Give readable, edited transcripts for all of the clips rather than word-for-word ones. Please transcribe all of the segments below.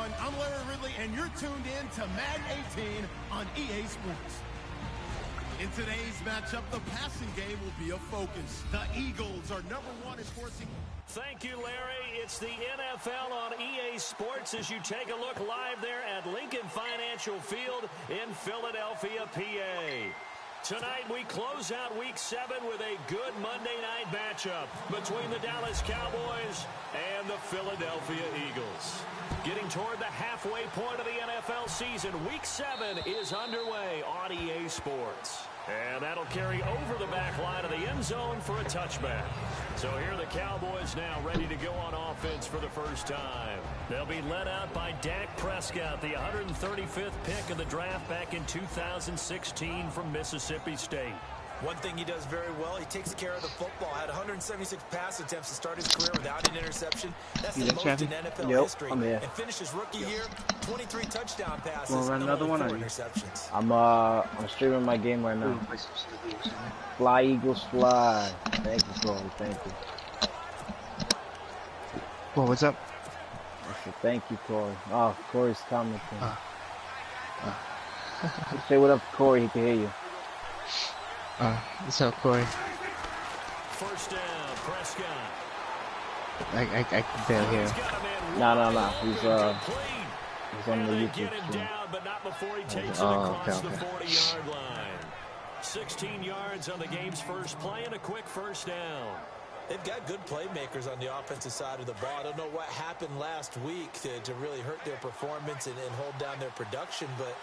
everyone. I'm Larry Ridley, and you're tuned in to Madden 18 on EA Sports. In today's matchup, the passing game will be a focus. The Eagles are #1 in forcing. Thank you, Larry. It's the NFL on EA Sports as you take a look live there at Lincoln Financial Field in Philadelphia, PA. Tonight, we close out Week 7 with a good Monday night matchup between the Dallas Cowboys and the Philadelphia Eagles. Getting toward the halfway point of the NFL season, Week 7 is underway on EA Sports. And that'll carry over the back line of the end zone for a touchback. So here are the Cowboys now ready to go on offense for the first time. They'll be led out by Dak Prescott, the 135th pick of the draft back in 2016 from Mississippi State. One thing he does very well, he takes care of the football. Had 176 pass attempts to start his career without an interception. That's the most in NFL history. And finished his rookie year, 23 touchdown passes. Wanna run another one? Interceptions. I'm streaming my game right now. Fly Eagles fly. Thank you, Corey. Thank you. Well, what's up? Thank you, Corey. Oh, Corey's commenting. Say what up, Corey. He can hear you. What's up, Corey? First down, Prescott. I can barely hear him. No. He's on the YouTube stream. But not before he takes it across the 40-yard line. 16 yards on the game's first play and a quick first down. They've got good playmakers on the offensive side of the ball. I don't know what happened last week to really hurt their performance and hold down their production, but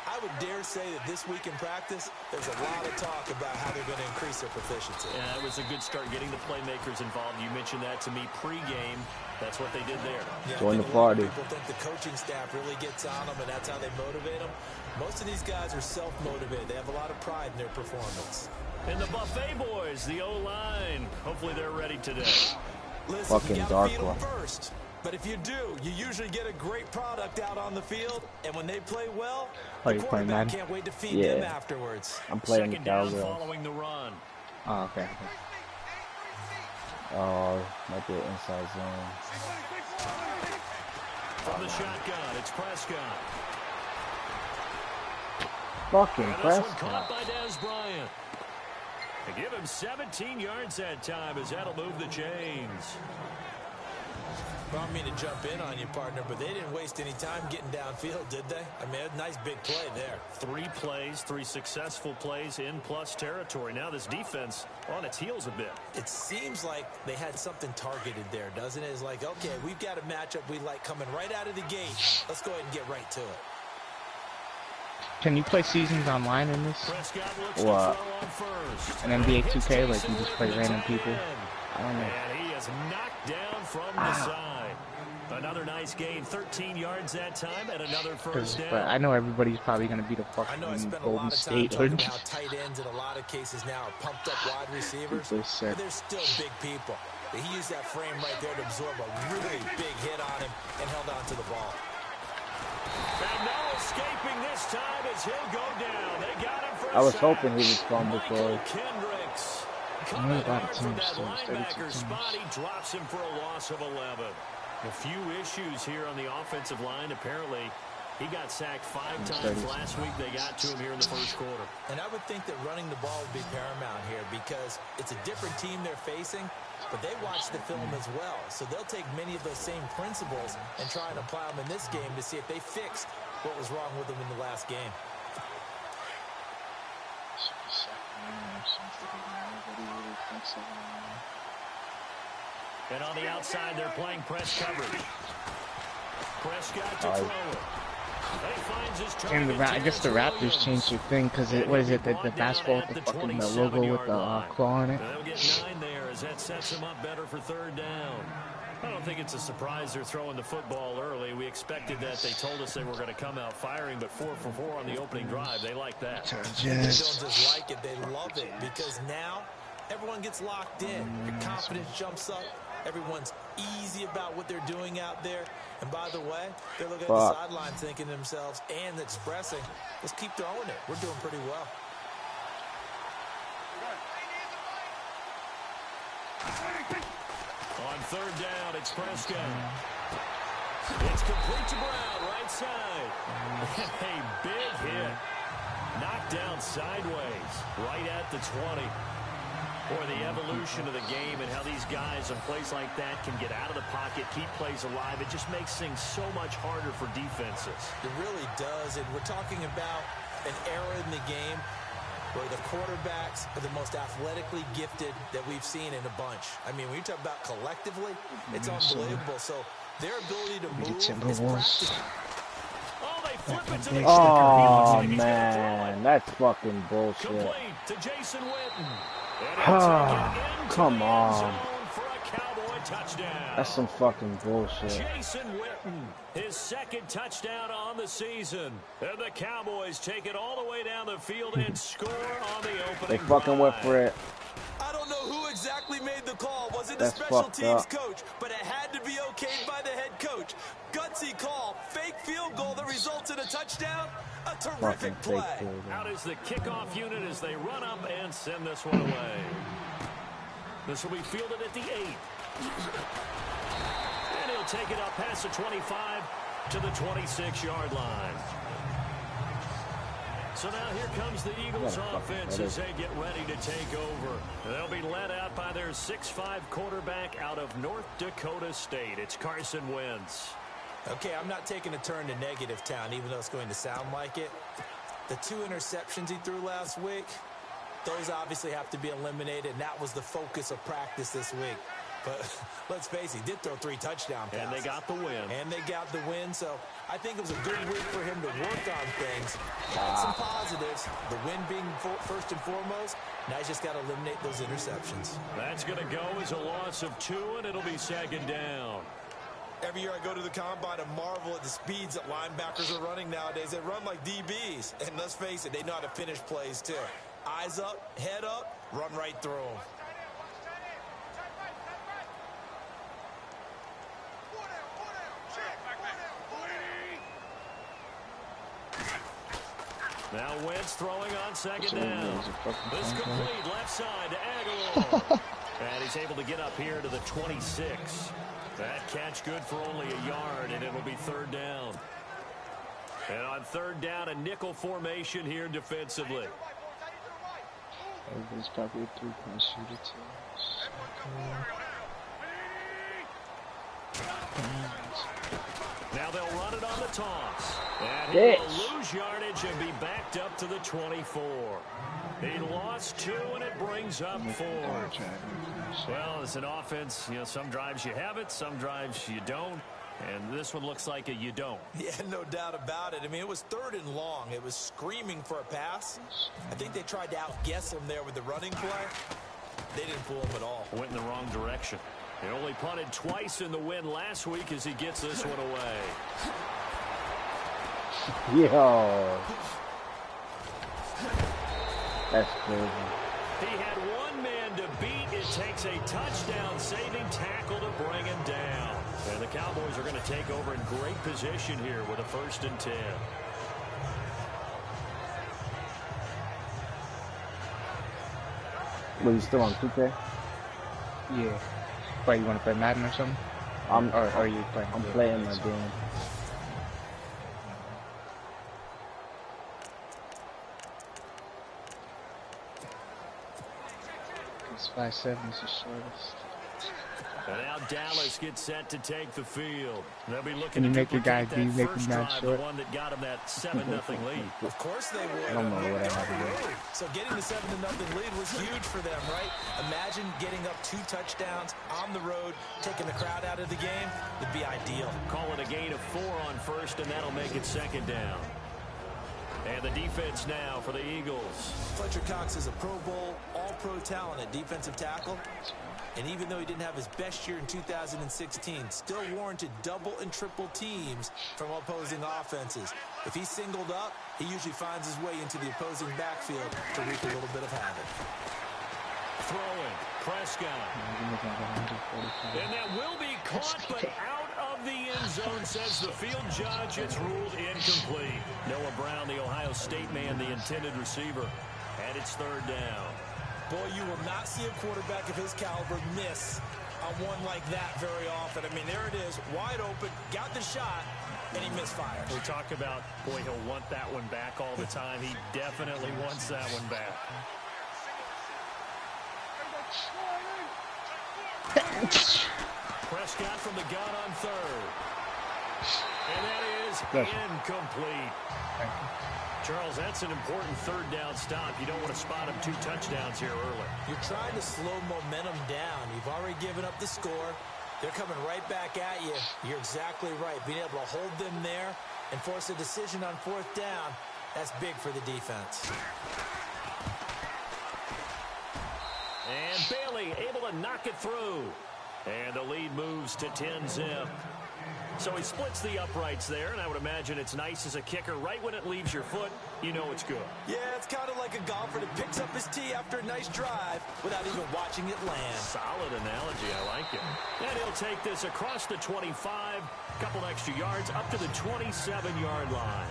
I would dare say that this week in practice, there's a lot of talk about how they're going to increase their proficiency. Yeah, it was a good start getting the playmakers involved. You mentioned that to me pregame. That's what they did there. Yeah, join the party. People think the coaching staff really gets on them, and that's how they motivate them. Most of these guys are self-motivated. They have a lot of pride in their performance. And the Buffet boys, the O-line. Hopefully they're ready today. Listen, fucking you dark gotta beat one. them first. But if you do, you usually get a great product out on the field, and when they play well, Oh, the you're playing quarterback Madden? can't wait to feed them afterwards. I'm playing Second the down Cowgirls. following the run. Oh, okay. Oh, might be an inside zone. From the shotgun, it's Prescott. Fucking And this one caught Prescott. by Dez Bryant. They give him 17 yards that time as that'll move the chains. I don't mean to jump in on you, partner, but they didn't waste any time getting downfield, did they? I mean, a nice big play there. 3 plays, 3 successful plays in plus territory. Now this defense on its heels a bit. It seems like they had something targeted there, doesn't it? It's like, okay, we've got a matchup we like coming right out of the gate. Let's go ahead and get right to it. Can you play seasons online in this? Prescott looks What? to throw on first. An NBA 2K, like you just play random people? I don't know. And he is knocked down from the side. Another nice gain, 13 yards that time, and another first down. But I know everybody's probably gonna be the I know I fucking spent a lot Golden of time State. talking about how tight ends in a lot of cases now are pumped up wide receivers, They're sick. but they're still big people. He used that frame right there to absorb a really big hit on him and held on to the ball. And no escaping this time as he'll go down. They got him for a I was sack. hoping he would fumble Michael Corey. Kendricks I coming know a lot of hard from teams that do, 32 linebacker teams. spot. He drops him for a loss of 11. A few issues here on the offensive line. Apparently, he got sacked 5 times last week. They got to him here in the first quarter. And I would think that running the ball would be paramount here because it's a different team they're facing, but they watch the film as well. So they'll take many of those same principles and try and apply them in this game to see if they fixed what was wrong with them in the last game. And on the outside, they're playing press coverage. Prescott to throw it. He finds his target. And I guess the Raptors changed their thing because what is it? The basketball with the fucking the logo with the claw on it. They'll get 9 there as that sets him up better for third down. I don't think it's a surprise they're throwing the football early. We expected that. They told us they were going to come out firing, but 4 for 4 on the opening drive. They like that. They don't just like it, they love it because now everyone gets locked in. Your confidence jumps up. Everyone's easy about what they're doing out there. And by the way, they're looking at the sidelines thinking to themselves and expressing, let's keep throwing it. We're doing pretty well. On third down, it's Prescott. It's complete to Brown. knocked down sideways, right at the 20. Or the evolution of the game and how these guys in plays like that can get out of the pocket, keep plays alive. It just makes things so much harder for defenses. It really does, and we're talking about an era in the game where the quarterbacks are the most athletically gifted that we've seen in a bunch. I mean, when you talk about collectively, it's unbelievable. So their ability to move is practical. Oh, they flip it to the Oh, man. That's fucking bullshit. complete to Jason Witten. Come on. For a Cowboy touchdown. That's some fucking bullshit. Jason Witten, his second touchdown on the season. And the Cowboys take it all the way down the field and score on the opening They fucking went for it. I don't know who exactly made the call. Was it the That's special fucked teams up. coach? But it had to be okayed by the head coach. Gutsy call. Fake field goal that results in a touchdown. A terrific play. Out is the kickoff unit as they run up and send this one away. This will be fielded at the 8. And he'll take it up past the 25 to the 26-yard line. So now here comes the Eagles offense as they get ready to take over. They'll be led out by their 6'5" quarterback out of North Dakota State. It's Carson Wentz. Okay, I'm not taking a turn to negative town, even though it's going to sound like it. The 2 interceptions he threw last week, those obviously have to be eliminated, and that was the focus of practice this week. But let's face it, he did throw 3 touchdown passes. And they got the win. And they got the win, so I think it was a good week for him to work on things. Had some positives, the win being first and foremost. Now he's just got to eliminate those interceptions. That's going to go as a loss of 2, and it'll be second down. Every year I go to the combine and marvel at the speeds that linebackers are running nowadays. They run like DBs. And let's face it, they know how to finish plays too. Eyes up, head up, run right through them. Now Wentz throwing on second down. This complete left side to Aguilar. And he's able to get up here to the 26. That catch good for only a yard, and it'll be third down. And on third down, a nickel formation here defensively. There's probably a 3-point shooter too. Now they'll run it on the toss. And he will lose yardage and be backed up to the 24. He lost 2, and it brings up 4. Well, it's an offense. You know, some drives you have it, some drives you don't. And this one looks like a you don't. Yeah, no doubt about it. I mean, it was 3rd and long. It was screaming for a pass. I think they tried to outguess him there with the running play. They didn't fool him at all. Went in the wrong direction. He only punted twice in the win last week as he gets this one away. Yo. That's crazy. He had 1 man to beat. It takes a touchdown-saving tackle to bring him down. And the Cowboys are going to take over in great position here with a 1st and 10. Were you still on 2K? Yeah. Wait, you want to play Madden or something? Or are you playing? I'm playing my game. It's 5'7" is the shortest. And now Dallas gets set to take the field. They'll be looking Can you to make your guy duplicate be that making first that drive, short? the one that got him that 7-0 lead. Of course they would. I don't know what I have to do. So getting the 7-0 lead was huge for them, right? Imagine getting up 2 touchdowns on the road, taking the crowd out of the game. Would be ideal. Call it a gain of 4 on first, and that'll make it second down. And the defense now for the Eagles. Fletcher Cox is a Pro Bowl, all-pro talent at defensive tackle. And even though he didn't have his best year in 2016, still warranted double and triple teams from opposing offenses. If he's singled up, he usually finds his way into the opposing backfield to wreak a little bit of havoc. Throwing, Prescott. And that will be caught, but out of the end zone, says the field judge. It's ruled incomplete. Noah Brown, the Ohio State man, the intended receiver. And it's third down. Boy, you will not see a quarterback of his caliber miss a on one like that very often. I mean, there it is, wide open, got the shot, and he misfires. We talk about, boy, he'll want that one back all the time. He definitely wants that one back. Prescott from the gun on third. And that is incomplete. Charles, that's an important third down stop. You don't want to spot him 2 touchdowns here early. You're trying to slow momentum down. You've already given up the score. They're coming right back at you. You're exactly right. Being able to hold them there and force a decision on 4th down, that's big for the defense. And Bailey able to knock it through. And the lead moves to 10-zip. So he splits the uprights there, and I would imagine it's nice as a kicker. Right when it leaves your foot, you know it's good. Yeah, it's kind of like a golfer that picks up his tee after a nice drive without even watching it land. Solid analogy. I like it. And he'll take this across the 25, couple extra yards, up to the 27-yard line.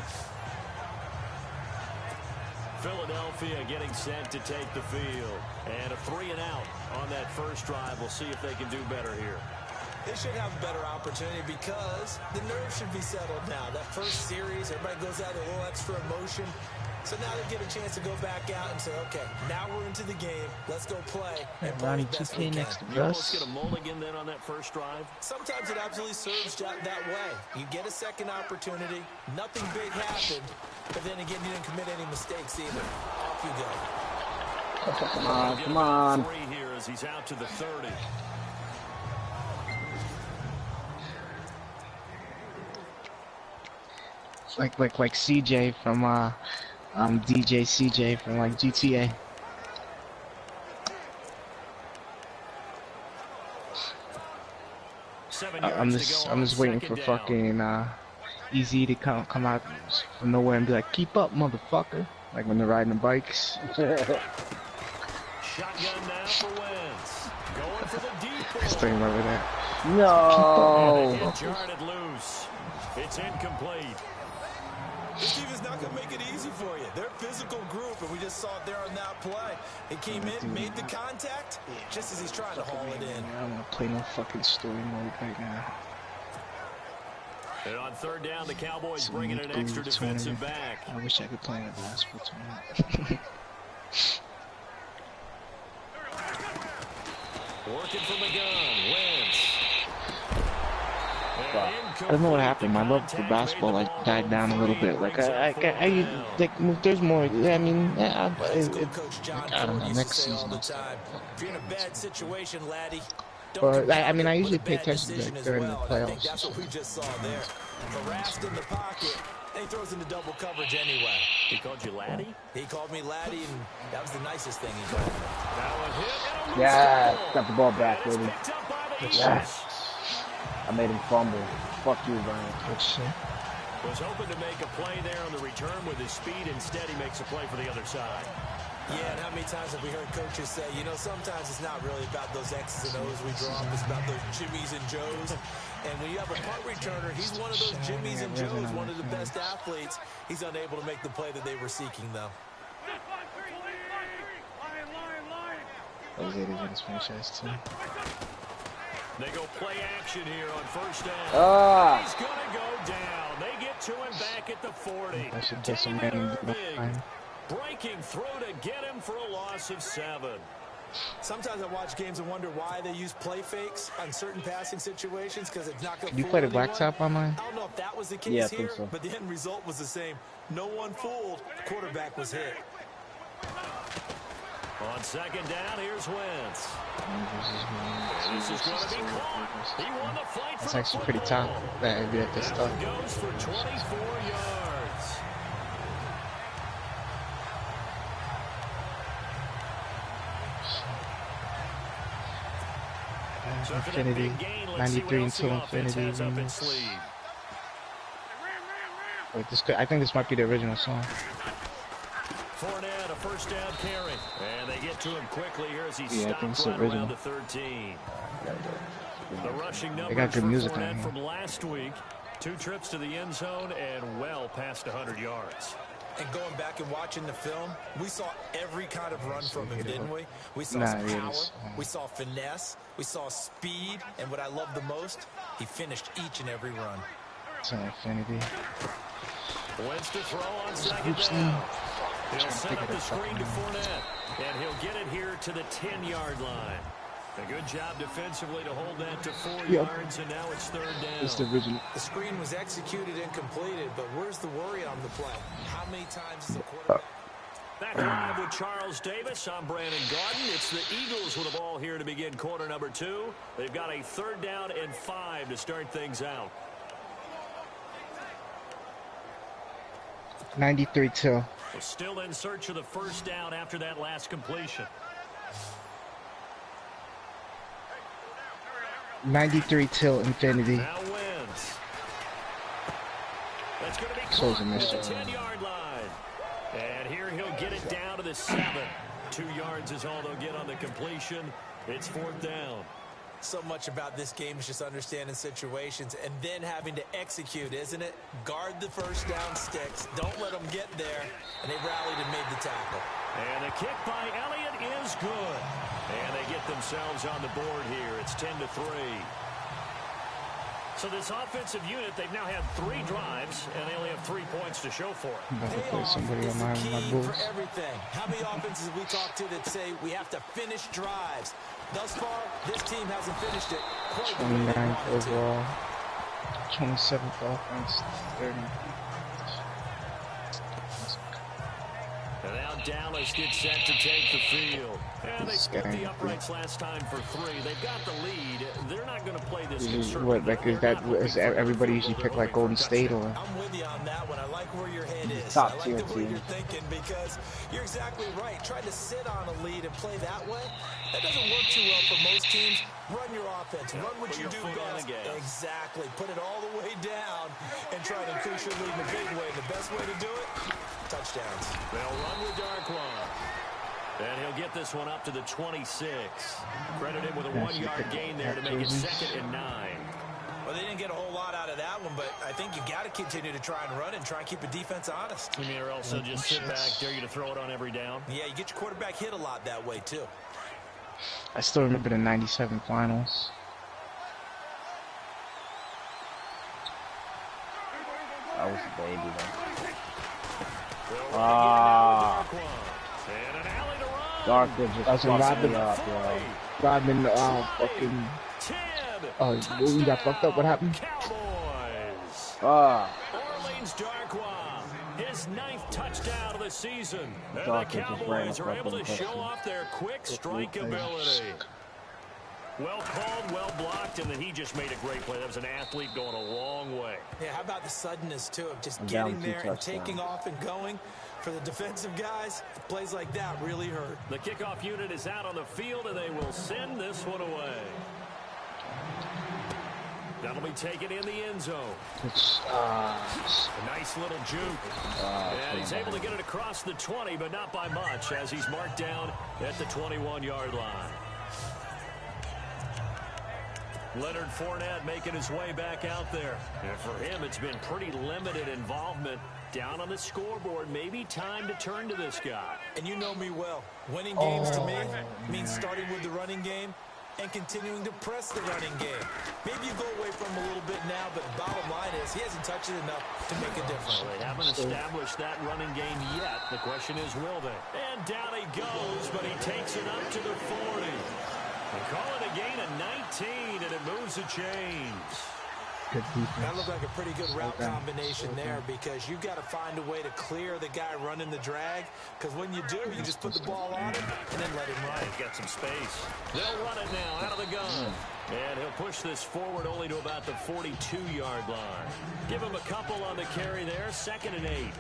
Philadelphia getting set to take the field. And a 3-and-out on that first drive. We'll see if they can do better here. They should have a better opportunity because the nerves should be settled now. That first series, everybody goes out with a little extra emotion. So now they get a chance to go back out and say, okay, now we're into the game. Let's go play. And Ronnie 2K next to You almost Russ. get a mulligan then on that first drive. Sometimes it absolutely serves that way. You get a second opportunity. Nothing big happened. But then again, you didn't commit any mistakes either. Off you go. Come on, come on. 3 here as he's out to the 30. Like CJ from DJ CJ from like GTA. I'm just waiting for fucking Easy to come out from nowhere and be like, keep up, motherfucker. Like when they're riding the bikes. Shotgun now for Wentz. Going for the deep ball. I still remember that. No. And jarred loose. It's incomplete. This team is not going to make it easy for you. They're a physical group, and we just saw it there on that play. He came in, made the contact, just as he's trying to haul it in. I don't want to play no fucking story mode right now. And on 3rd down, the Cowboys bringing an extra defensive back. I wish I could play in a basketball tournament. Working from the gun, Wentz. I don't know what happened. My love for basketball like died down a little bit. Like I like there's more. I mean, I don't know. Next season. If you're in a bad situation, laddie, But I mean, I usually pay attention to like during the playoffs. That's what we just saw there. Harassed in the pocket, and he throws into double coverage anyway. He called you laddie? He called me laddie, and that was the nicest thing he called me. That one hit. Yeah, got the ball back, baby. Picked up by the Yes. I made him fumble. Fuck you, Brian. Good shit. Was hoping to make a play there on the return with his speed. Instead, he makes a play for the other side. Yeah, and how many times have we heard coaches say, you know, sometimes it's not really about those X's and O's we draw up. It's about those Jimmies and Joes. And when you have a punt returner, he's one of those Jimmies and Joes, one of the best athletes. He's unable to make the play that they were seeking, though. Those ladies in this franchise too. They go play action here on 1st down. He's going to go down. They get to him back at the 40. I should put some random behind. Breaking through to get him for a loss of 7. Sometimes I watch games and wonder why they use play fakes on certain passing situations because it's not going to You played a blacktop on mine? I don't know if that was the case Yeah, I here, think so. but the end result was the same. No one fooled. The quarterback was hit. On 2nd down, here's Wentz. This is going to be caught. He won the fight. That's actually pretty tough. That would be at this stuff. Goes for 24 yards. Infinity, 93 until Infinity. Wait, I think this might be the original song. Fournette, a 1st down carry. And they get to him quickly here as he stops right original. around the 13. The rushing They numbers got good for music on Fournette here. from last week. 2 trips to the end zone and well past 100 yards. And going back and watching the film, we saw every kind of run from him, didn't we? We saw some power. We saw finesse. We saw speed, and what I love the most, he finished each and every run. It's an infinity. Wentz to throw on second down. He'll set up the screen to Fournette, and he'll get it here to the 10-yard line. A good job defensively to hold that to 4 yards, and now it's third down. It's the original. The screen was executed and completed, but where's the worry on the play? How many times is the quarterback? Back live with Charles Davis. I'm Brandon Garden. It's the Eagles with the ball here to begin quarter number 2. They've got a 3rd down and 5 to start things out. 93-2. Still in search of the 1st down after that last completion. 93-2 infinity. Now wins. That's going to be Close caught at the the 10-yard line. And here he'll get it down to the 7. 2 yards is all they'll get on the completion. It's 4th down. So much about this game is just understanding situations and then having to execute, isn't it? Guard the 1st down sticks. Don't let them get there. And they rallied and made the tackle. And the kick by Elliott is good. And they get themselves on the board here. It's 10-3. So this offensive unit, they've now had 3 drives, and they only have 3 points to show for it. I'm about to play somebody on my For Bulls. everything. How many offenses we talk to that say we have to finish drives? Thus far, this team hasn't finished it. 29th overall. 27th offense. 30. And now Dallas gets set to take the field. And they split the uprights last time for 3. They've got the lead. They're not going to play this conservative. What, like, is everybody usually pick like Golden State or? I'm with you on that one. I like where your head is. Top I like tier the way team. you're thinking because you're exactly right. Trying to sit on a lead and play that way, that doesn't work too well for most teams. Run your offense. Run what you do best. Exactly. Put it all the way down and try to increase your lead in a big way. The best way to do it, touchdowns. They'll run with Darkwan. And he'll get this one up to the 26. Credit him with a 1-yard gain there to make it 2nd and 9. Well, they didn't get a whole lot out of that one, but I think you got to continue to try and run and try and keep the defense honest. You mean or else they'll just sit back, dare you to throw it on every down? Yeah, you get your quarterback hit a lot that way, too. I still remember the 97 finals. I was a baby though. And an alley to run. Darkwood just fucked me up, yo. Rodman, fucking. 10. Oh, we got fucked up. What happened? Cowboys. Orleans Darkwa, his 9th touchdown of the season. And the Cowboys are able to show off their quick strike ability. Well called, well blocked, and then he just made a great play. That was an athlete going a long way. Yeah, how about the suddenness, too, of just getting there and taking off and going? For the defensive guys, plays like that really hurt. The kickoff unit is out on the field, and they will send this one away. That'll be taken in the end zone. A nice little juke. And he's able to get it across the 20, but not by much, as he's marked down at the 21-yard line. Leonard Fournette making his way back out there. And for him, it's been pretty limited involvement down on the scoreboard. Maybe time to turn to this guy. And you know me well. Winning games to me means starting with the running game and continuing to press the running game. Maybe you go away from him a little bit now, but the bottom line is he hasn't touched it enough to make a difference. Well, they haven't established that running game yet. The question is, will they? And down he goes, but he takes it up to the 40. They call it a gain of 19, and it moves the chains. Good defense. That looked like a pretty good route combination there because you've got to find a way to clear the guy running the drag because when you do, you just put the ball on him and then let him run. He's got some space. They'll run it now out of the gun. And he'll push this forward only to about the 42-yard line. Give him a couple on the carry there, 2nd and 8.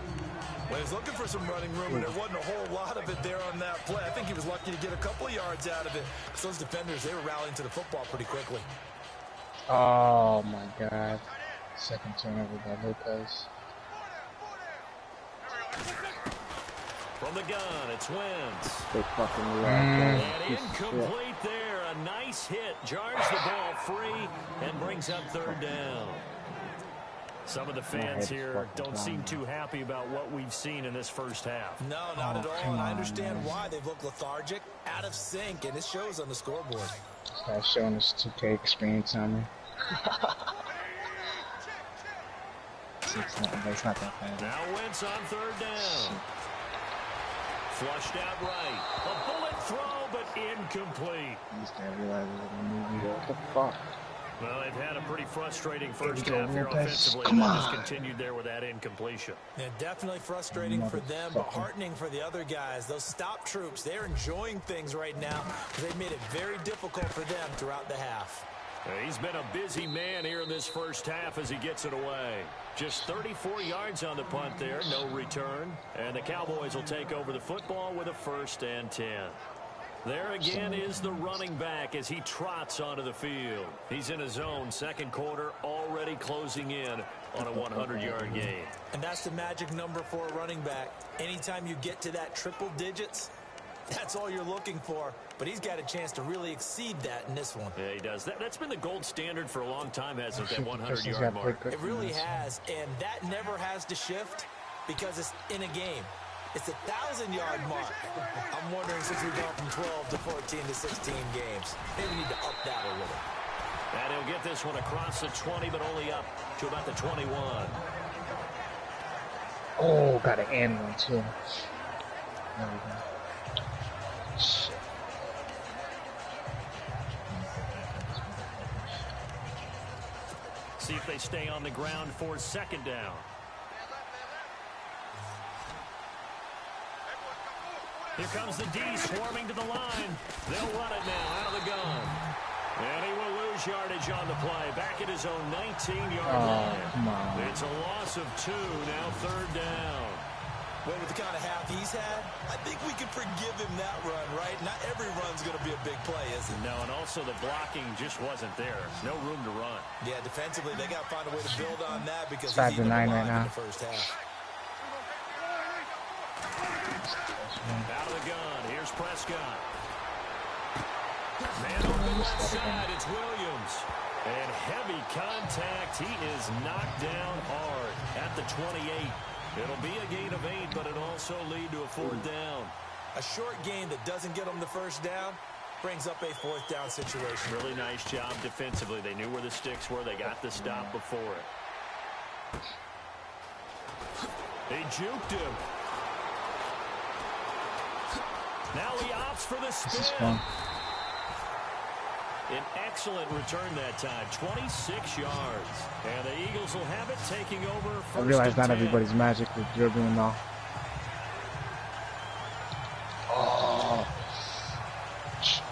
Well, he's looking for some running room, and there wasn't a whole lot of it there on that play. I think he was lucky to get a couple of yards out of it because those defenders, they were rallying to the football pretty quickly. Oh my God. 2nd turnover by Lopez. From the gun, it's Wentz. They fucking love And incomplete there. A nice hit. Jars the ball free and brings up 3rd down. Some of the fans here don't seem too happy about what we've seen in this first half. No, not at all, and I understand why. They've looked lethargic, out of sync, and it shows on the scoreboard. Start showing us 2K experience on me. It's not that bad. Now Wentz on third down. Flushed out right. A bullet throw, but incomplete. This guy realizes it's a movie. What the fuck? Well, they've had a pretty frustrating first half here offensively. Come and on. just continued there with that incompletion. Yeah, definitely frustrating for them, but heartening for the other guys. Those stop troops, they're enjoying things right now because they've made it very difficult for them throughout the half. He's been a busy man here in this first half as he gets it away. Just 34 yards on the punt there, no return. And the Cowboys will take over the football with a 1st and 10. There again is the running back as he trots onto the field. He's in his zone, second quarter, already closing in on a 100-yard gain. And that's the magic number for a running back. Anytime you get to that triple digits, that's all you're looking for. But he's got a chance to really exceed that in this one. Yeah, he does. That's been the gold standard for a long time, hasn't it, that 100-yard mark? It really has, and that never has to shift because it's in a game. It's a 1,000-yard mark. I'm wondering, since we've gone from 12 to 14 to 16 games, maybe we need to up that a little. And he'll get this one across the 20, but only up to about the 21. Oh, got an and one too. There we go. Shit. See if they stay on the ground for 2nd down. Here comes the D swarming to the line. They'll run it now out of the gun. And he will lose yardage on the play. Back at his own 19-yard line. Come on. It's a loss of 2, now 3rd down. Well, with the kind of half he's had, I think we can forgive him that run, right? Not every run's going to be a big play, is it? No, and also the blocking just wasn't there. No room to run. Yeah, defensively, they got to find a way to build on that because It's 5 he's to 9 eating right now. in the first half. Out of the gun. Here's Prescott. Man open left side. It's Williams. And heavy contact. He is knocked down hard at the 28. It'll be a gain of 8, but it'll also lead to a 4th down. A short gain that doesn't get them the first down brings up a 4th down situation. Really nice job defensively. They knew where the sticks were. They got the stop before it. They juked him. Now he opts for the spin. An excellent return that time, 26 yards. And the Eagles will have it taking over 1st I realize not 10. everybody's magic with dribbling though. Oh. Shit.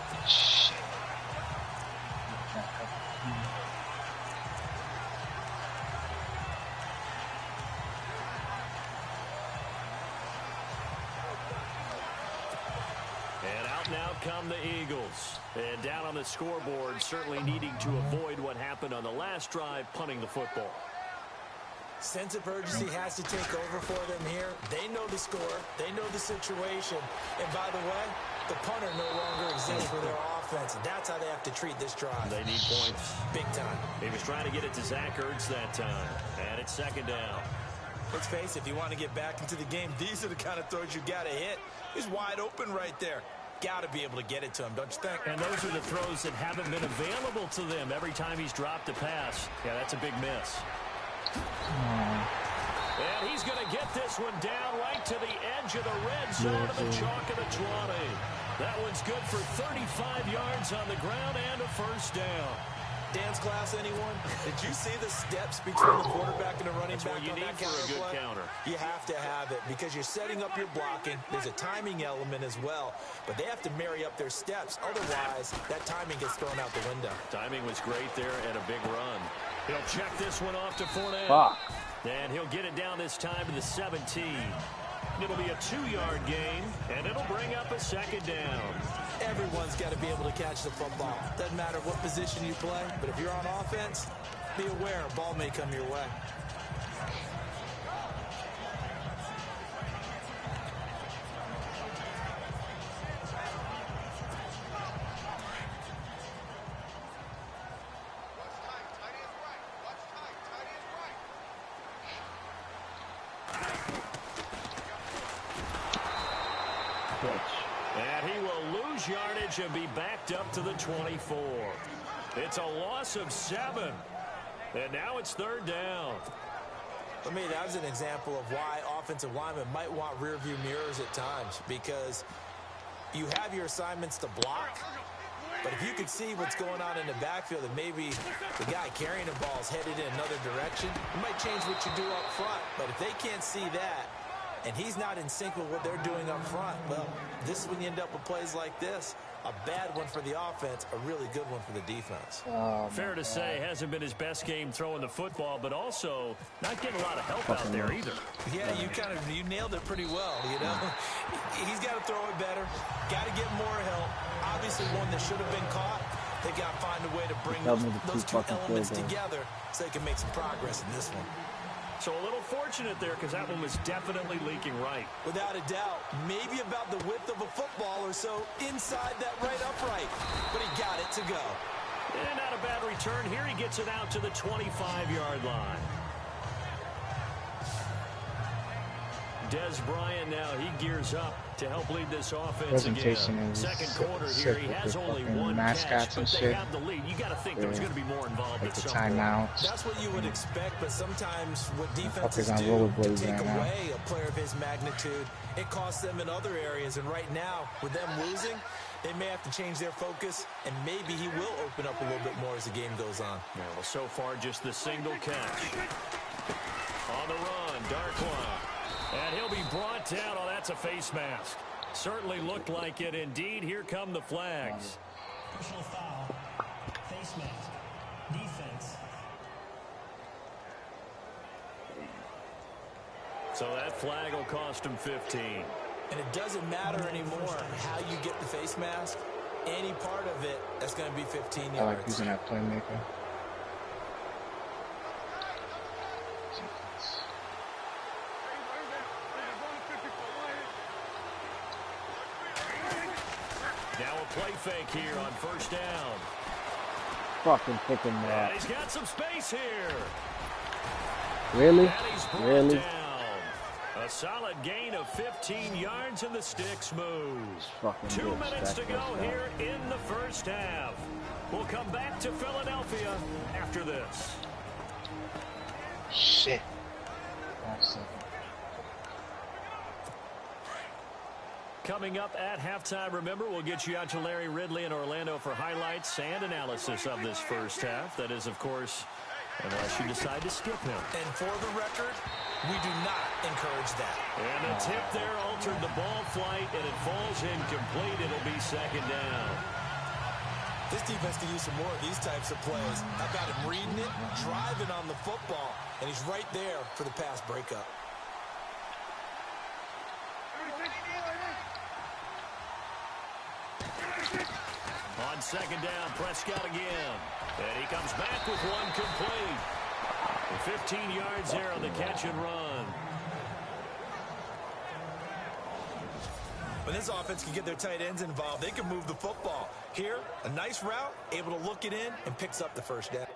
And out now come the Eagles. And down on the scoreboard, certainly needing to avoid what happened on the last drive, punting the football. Sense of urgency has to take over for them here. They know the score. They know the situation. And by the way, the punter no longer exists for their offense. And that's how they have to treat this drive. They need points. Big time. He was trying to get it to Zach Ertz that time. And it's 2nd down. Let's face it, if you want to get back into the game, these are the kind of throws you got to hit. He's wide open right there. Got to be able to get it to him, don't you think? And those are the throws that haven't been available to them every time he's dropped a pass. Yeah, that's a big miss. And he's going to get this one down right to the edge of the red zone of the chalk of the 20. That one's good for 35 yards on the ground and a 1st down. Dance class, anyone? Did you see the steps between the quarterback and the running back you on need that for a good play? counter. You have to have it because you're setting up your blocking. There's a timing element as well, but they have to marry up their steps. Otherwise, that timing gets thrown out the window. Timing was great there and a big run. He'll check this one off to Fournette. Fuck. And he'll get it down this time to the 17. It'll be a 2-yard gain, and it'll bring up a 2nd down. Everyone's got to be able to catch the football. Doesn't matter what position you play, but if you're on offense, be aware a ball may come your way. advantage and be backed up to the 24. It's a loss of 7. And now it's 3rd down. I mean, that was an example of why offensive linemen might want rearview mirrors at times, because you have your assignments to block, but if you could see what's going on in the backfield and maybe the guy carrying the ball is headed in another direction, it might change what you do up front. But if they can't see that and he's not in sync with what they're doing up front, well, this is when you end up with plays like this. A bad one for the offense, a really good one for the defense. Fair to say, hasn't been his best game throwing the football, but also not getting a lot of help out there either. Yeah, you nailed it pretty well, you know. He's got to throw it better, got to get more help. Obviously one that should have been caught. They got to find a way to bring those two elements together so they can make some progress in this one. So a little fortunate there because that one was definitely leaking right. Without a doubt, maybe about the width of a football or so inside that right upright. But he got it to go. And not a bad return. Here he gets it out to the 25-yard line. Des Bryant now, he gears up to help lead this offense again. Second quarter here, he has only one catch, but they have the lead. You got to think there was going to be more involved at some point. That's what you would expect, but sometimes what defenses do to take away a player of his magnitude, it costs them in other areas. And right now, with them losing, they may have to change their focus, and maybe he will open up a little bit more as the game goes on. Yeah, well, so far, just the single catch. On the run, Darkwa. And he'll be brought down. Oh, that's a face mask. Certainly looked like it. Indeed, here come the flags. Personal foul. Face mask. Defense. So that flag will cost him 15. And it doesn't matter anymore how you get the face mask. Any part of it, that's going to be 15 yards. I like using that playmaker. Now a play fake here on first down. Fucking picking that. And he's got some space here. Really? And he's brought Really? down. A solid gain of 15 yards and the sticks move. 2 good. minutes to go here in the first half. We'll come back to Philadelphia after this. Shit. Coming up at halftime, remember, we'll get you out to Larry Ridley in Orlando for highlights and analysis of this first half. That is, of course, unless you decide to skip him. And for the record, we do not encourage that. And the tip there altered the ball flight, and it falls incomplete. It'll be second down. This defense can use some more of these types of plays. How about him reading it, driving on the football, and he's right there for the pass breakup. On second down, Prescott again. And he comes back with one complete. 15 yards there on the catch and run. When this offense can get their tight ends involved, they can move the football. Here, a nice route, able to look it in, and picks up the first down.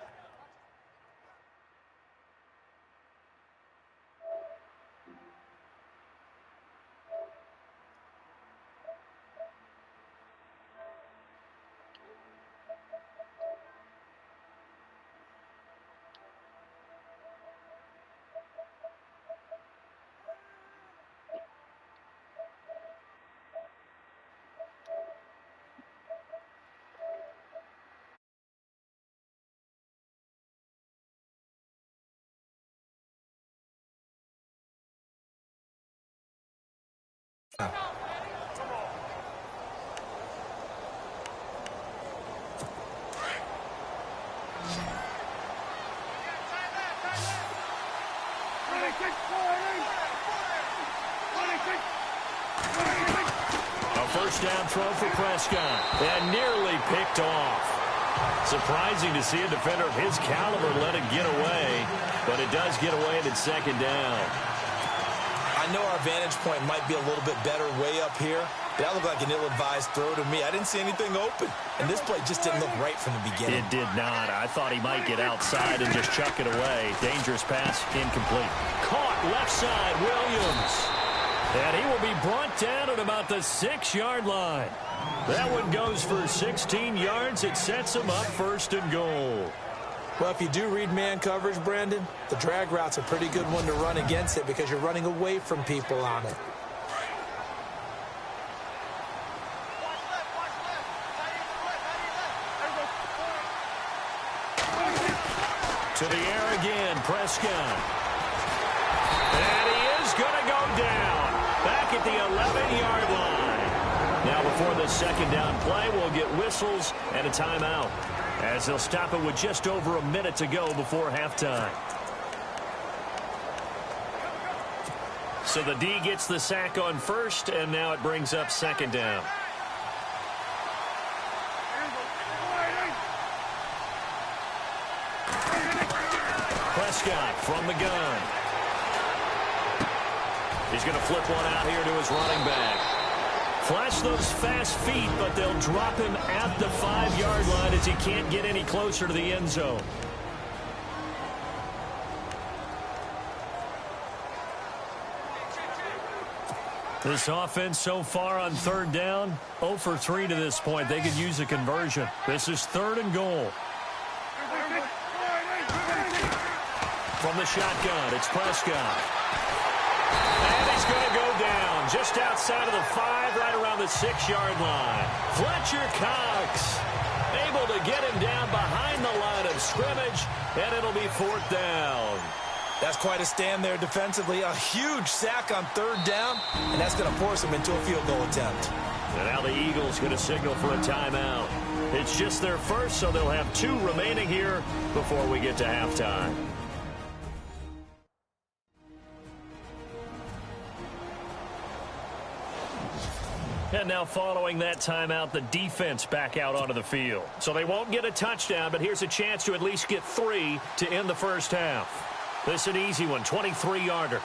A first down throw for Prescott, and nearly picked off. Surprising to see a defender of his caliber let it get away, but it does get away and it's second down. I know our vantage point might be a little bit better way up here, but that looked like an ill-advised throw to me. I didn't see anything open, and this play just didn't look right from the beginning. It did not. I thought he might get outside and just chuck it away. Dangerous pass, incomplete. Caught left side, Williams. And he will be brought down at about the 6-yard line. That one goes for 16 yards. It sets him up 1st and goal. Well, if you do read man coverage, Brandon, the drag route's a pretty good one to run against it because you're running away from people on it. To the air again, Prescott. And he is going to go down. Back at the 11-yard line. Now before the 2nd down play, we'll get whistles and a timeout, as they'll stop it with just over a minute to go before halftime. So the D gets the sack on 1st, and now it brings up 2nd down. Prescott from the gun. He's going to flip one out here to his running back. Flash those fast feet, but they'll drop him at the 5-yard line as he can't get any closer to the end zone. This offense so far on 3rd down, 0 for 3 to this point. They could use a conversion. This is 3rd and goal. From the shotgun, it's Prescott. And he's going to go down just outside of the 5, right around the 6-yard line. Fletcher Cox able to get him down behind the line of scrimmage, and it'll be 4th down. That's quite a stand there defensively. A huge sack on 3rd down, and that's going to force him into a field goal attempt. And now the Eagles going to signal for a timeout. It's just their first, so they'll have 2 remaining here before we get to halftime. And now following that timeout, the defense back out onto the field. So they won't get a touchdown, but here's a chance to at least get 3 to end the first half. This is an easy one, 23-yarder.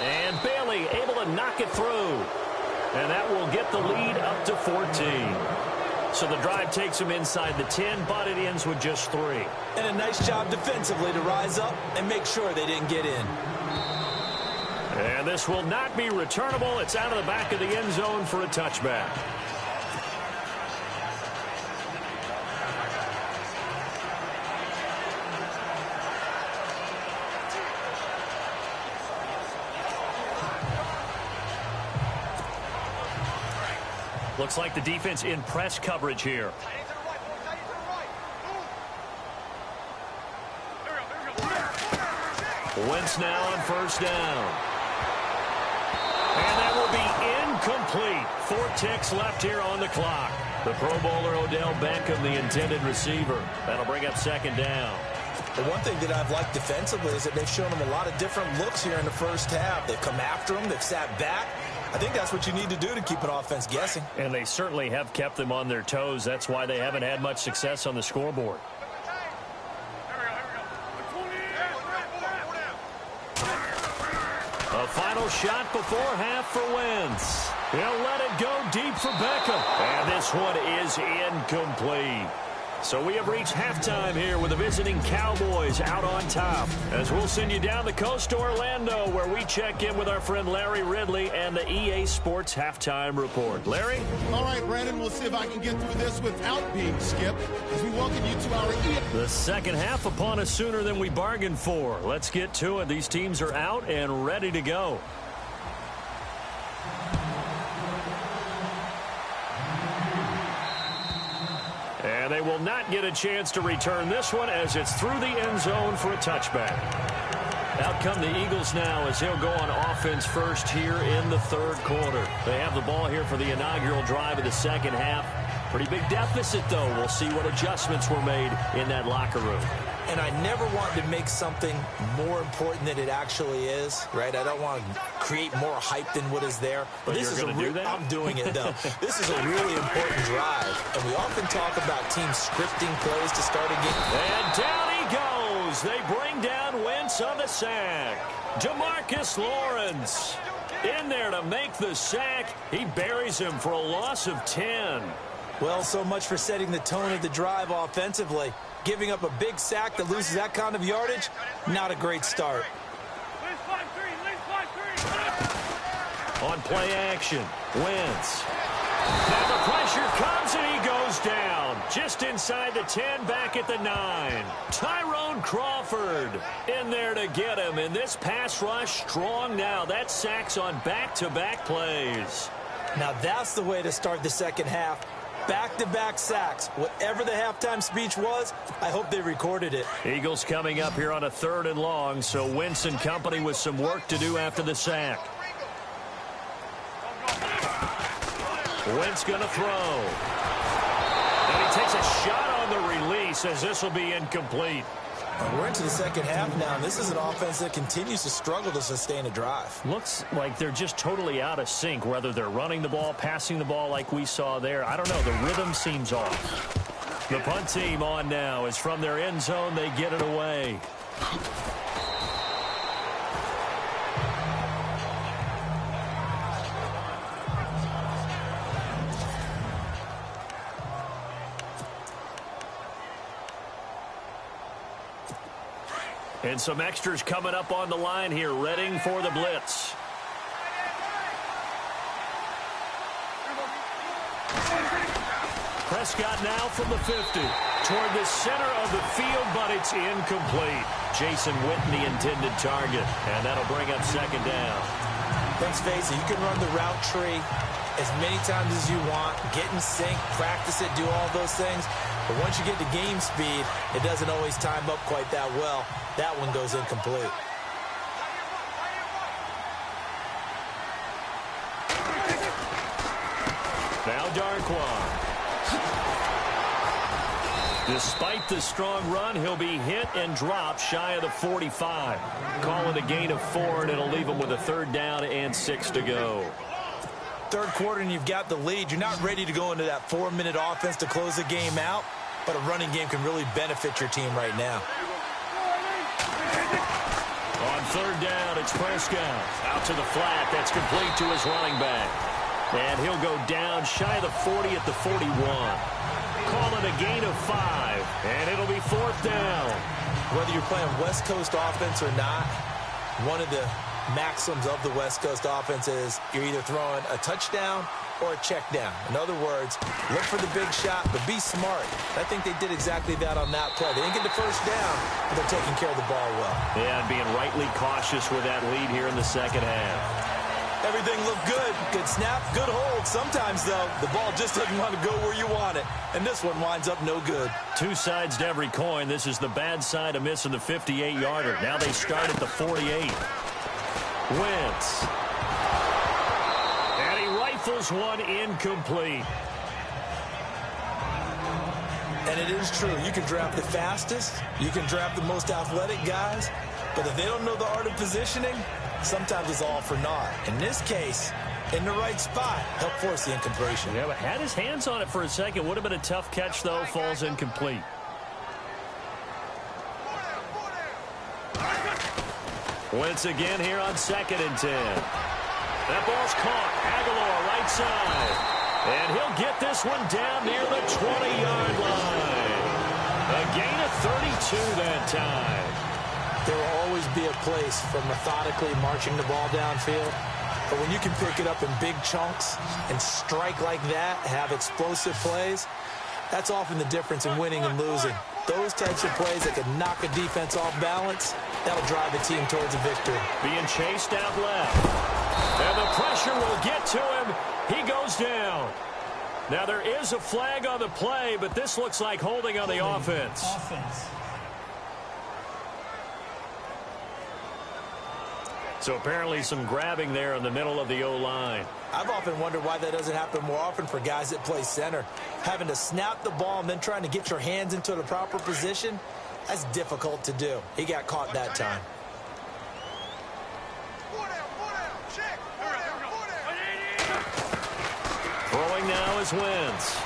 And Bailey able to knock it through. And that will get the lead up to 14. So the drive takes him inside the 10, but it ends with just 3. And a nice job defensively to rise up and make sure they didn't get in. And this will not be returnable. It's out of the back of the end zone for a touchback. Looks like the defense in press coverage here. Wentz now on 1st down. And that will be incomplete. 4 ticks left here on the clock. The Pro Bowler Odell Beckham, the intended receiver. That'll bring up 2nd down. The one thing that I've liked defensively is that they've shown him a lot of different looks here in the first half. They've come after him. They've sat back. I think that's what you need to do to keep an offense guessing. And they certainly have kept them on their toes. That's why they haven't had much success on the scoreboard. A final shot before half for Wentz. He'll let it go deep for Beckham. And this one is incomplete. So we have reached halftime here with the visiting Cowboys out on top. As we'll send you down the coast to Orlando, where we check in with our friend Larry Ridley and the EA Sports Halftime Report. Larry? All right, Brandon, we'll see if I can get through this without being skipped as we welcome you to our EA. The second half upon us sooner than we bargained for. Let's get to it. These teams are out and ready to go. And they will not get a chance to return this one as it's through the end zone for a touchback. Out come the Eagles now as they'll go on offense first here in the 3rd quarter. They have the ball here for the inaugural drive of the second half. Pretty big deficit, though. We'll see what adjustments were made in that locker room. And I never want to make something more important than it actually is, right? I don't want to create more hype than what is there. But this you're is going to do that? I'm doing it, though. This is a really important drive. And we often talk about teams scripting plays to start a game. And down he goes. They bring down Wentz on the sack. DeMarcus Lawrence in there to make the sack. He buries him for a loss of 10. Well, so much for setting the tone of the drive offensively. Giving up a big sack that loses that kind of yardage, not a great start. On play action, Wentz. Now the pressure comes and he goes down. Just inside the 10, back at the 9. Tyrone Crawford in there to get him. And this pass rush strong now. That sacks on back-to-back plays. Now that's the way to start the second half. Back-to-back sacks. Whatever the halftime speech was, I hope they recorded it. Eagles coming up here on a 3rd and long, so Wentz and company with some work to do after the sack. Wentz going to throw. And he takes a shot on the release as this will be incomplete. And we're into the second half now, and this is an offense that continues to struggle to sustain a drive. Looks like they're just totally out of sync, whether they're running the ball, passing the ball like we saw there. I don't know. The rhythm seems off. The punt team on now is from their end zone. They get it away. And some extras coming up on the line here, readying for the blitz. Prescott now from the 50 toward the center of the field, but it's incomplete. Jason Witten, the intended target, and that'll bring up 2nd down. Let's face it, you can run the route tree as many times as you want, get in sync, practice it, do all those things. But once you get to game speed, it doesn't always time up quite that well. That one goes incomplete. Now Darquan. Despite the strong run, he'll be hit and dropped shy of the 45. Call it a gain of 4, and it'll leave him with a 3rd down and 6 to go. 3rd quarter and you've got the lead. You're not ready to go into that 4-minute offense to close the game out, but a running game can really benefit your team right now. On 3rd down, it's Prescott. Out to the flat. That's complete to his running back. And he'll go down shy of the 40 at the 41. Call it a gain of 5, and it'll be 4th down. Whether you're playing West Coast offense or not, one of the maxims of the West Coast offense is you're either throwing a touchdown or a check down. In other words, look for the big shot, but be smart. I think they did exactly that on that play. They didn't get the 1st down, but they're taking care of the ball well. Yeah, and being rightly cautious with that lead here in the 2nd half. Everything looked good. Good snap, good hold. Sometimes, though, the ball just doesn't want to go where you want it. And this one winds up no good. 2 sides to every coin. This is the bad side of missing the 58-yarder. Now they start at the 48. Wentz. And he rifles one incomplete. And it is true. You can draft the fastest. You can draft the most athletic guys. But if they don't know the art of positioning, sometimes it's all for naught. In this case, in the right spot, help force the incompletion. Yeah, but had his hands on it for a second. Would have been a tough catch, though. Falls incomplete. Wentz again here on 2nd and 10. That ball's caught. Aguilar right side. And he'll get this one down near the 20-yard line. A gain of 32 that time. There will always be a place for methodically marching the ball downfield. But when you can pick it up in big chunks and strike like that, have explosive plays, that's often the difference in winning and losing. Those types of plays that can knock a defense off balance, that'll drive a team towards a victory. Being chased out left. And the pressure will get to him. He goes down. Now there is a flag on the play, but this looks like holding on the offense. So apparently some grabbing there in the middle of the O-line. I've often wondered why that doesn't happen more often for guys that play center. Having to snap the ball and then trying to get your hands into the proper position, that's difficult to do. He got caught that time. Throwing now is Wentz.